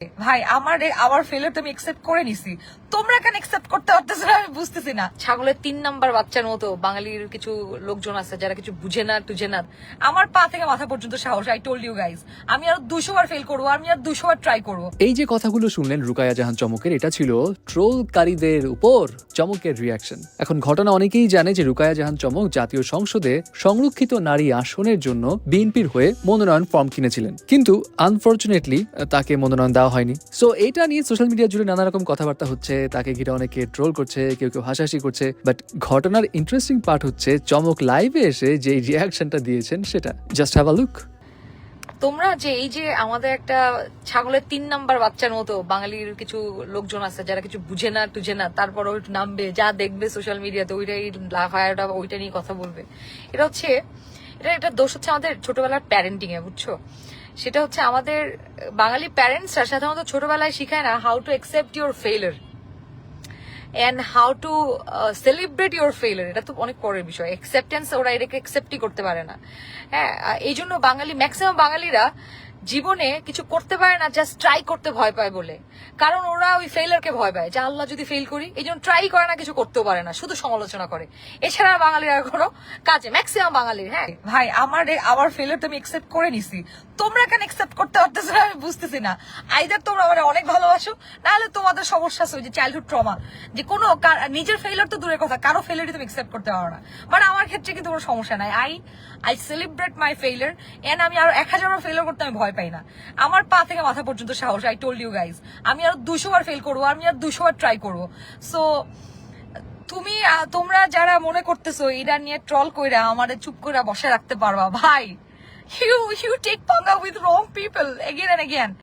ভাই আমার ফেলিয়ার তো আমি একসেপ্ট করে নিছি, তোমরা কেন একসেপ্ট করতে পারতেছো না আমি বুঝতেছি না। ছাগলের 3 নাম্বার বাচ্চার মতো বাঙালির কিছু লোকজন আছে যারা কিছু বুঝে না টুঝে না। আমার পা থেকে মাথা পর্যন্ত সাহস। আই টোল্ড ইউ গাইজ, আমি আর 200 বার ফেল করবো, আমি আর 200 বার ট্রাই করবো। এই যে কথাগুলো শুনলেন রুকায়া জাহান চমকের, এটা ছিল ট্রোলকারীদের উপর চমকের রিয়াকশন। এখন ঘটনা অনেকেই জানে যে রুকায়া জাহান চমক জাতীয় সংসদে সংরক্ষিত নারী আসনের জন্য বিএনপির হয়ে মনোনয়ন ফর্ম কিনেছিলেন, কিন্তু আনফরচুনেটলি তাকে মনোনয়ন দেওয়া হয়নি। সো এটা নিয়ে সোশ্যাল মিডিয়া জুড়ে নানা রকম কথাবার্তা হচ্ছে, তাকে ঘিরে অনেকে ট্রোল করছে, কেউ কেউ হাসাহাসি করছে। বাট ঘটনার ইন্টারেস্টিং পার্ট হচ্ছে চমক লাইভে এসে যে রিয়াকশনটা দিয়েছেন সেটা। Just have a look. তোমরা যে এই যে আমাদের একটা ছাগলের 3 নাম্বার বাচ্চার মতো বাঙালির কিছু লোকজন আছে যারা কিছু বুঝে না টুঝে না, তারপর ওইটা নামবে, যা দেখবে সোশ্যাল মিডিয়াতে ওইটাই লাফায়াটা ওইটা নিয়ে কথা বলবে। এটা দোষ হচ্ছে আমাদের ছোটবেলার প্যারেন্টিং এ, বুঝছো? সেটা হচ্ছে আমাদের বাঙালি প্যারেন্টসরা সাধারণত ছোটবেলায় শিখায় না how to accept your failure and how to celebrate your failure. এটা তো অনেক পরের বিষয়। অ্যাকসেপ্টেন্স ওরা এটাকে অ্যাকসেপ্টই করতে পারে না। হ্যাঁ, এই জন্য ম্যাক্সিমাম বাঙালিরা জীবনে কিছু করতে পারে না, জাস্ট ট্রাই করতে ভয় পায় বলে। কারণ ওরা ওই ফেইলারকে ভয় পায়, যে আল্লাহ যদি ফেল করি, এই জন্য ট্রাই করে না, কিছু করতেও পারে না, শুধু সমালোচনা করে। এছাড়া বাঙালিরা কোনো কাজে ম্যাক্সিমাম বাঙালির, হ্যাঁ ভাই আমার ফেলিয়ার তো আমি একসেপ্ট করে নিছি, তোমরা কেন একসেপ্ট করতে পারতেছো না আমি বুঝতেছি না। আইদার তোমরা আমার অনেক ভালোবাসো, নাহলে তোমাদের সমস্যা আছে ওই যে চাইল্ডহুড ট্রমা, যে কোনো নিজের ফেলিয়ার তো দূরের কথা, কারো ফেলিয়ারই তুমি একসেপ্ট করতে পারো না। বাট আমার ক্ষেত্রে কিন্তু কোনো সমস্যা নাই। I celebrate my failure, and আমি আরো 1000 বার ফেলিয়ার করতে আমি ভয় পাই না। আমার পা থেকে মাথা পর্যন্ত সাহস। আই টোল্ড ইউ গাইজ, আমি আর 200 বার ফেল করবো, আমি আর 200 বার ট্রাই করবো। সো তোমরা যারা মনে করতেছো এটা নিয়ে ট্রল কইরা আমাদের চুপ করে বসে রাখতে পারবা, ভাই, you take panga with wrong people again and again.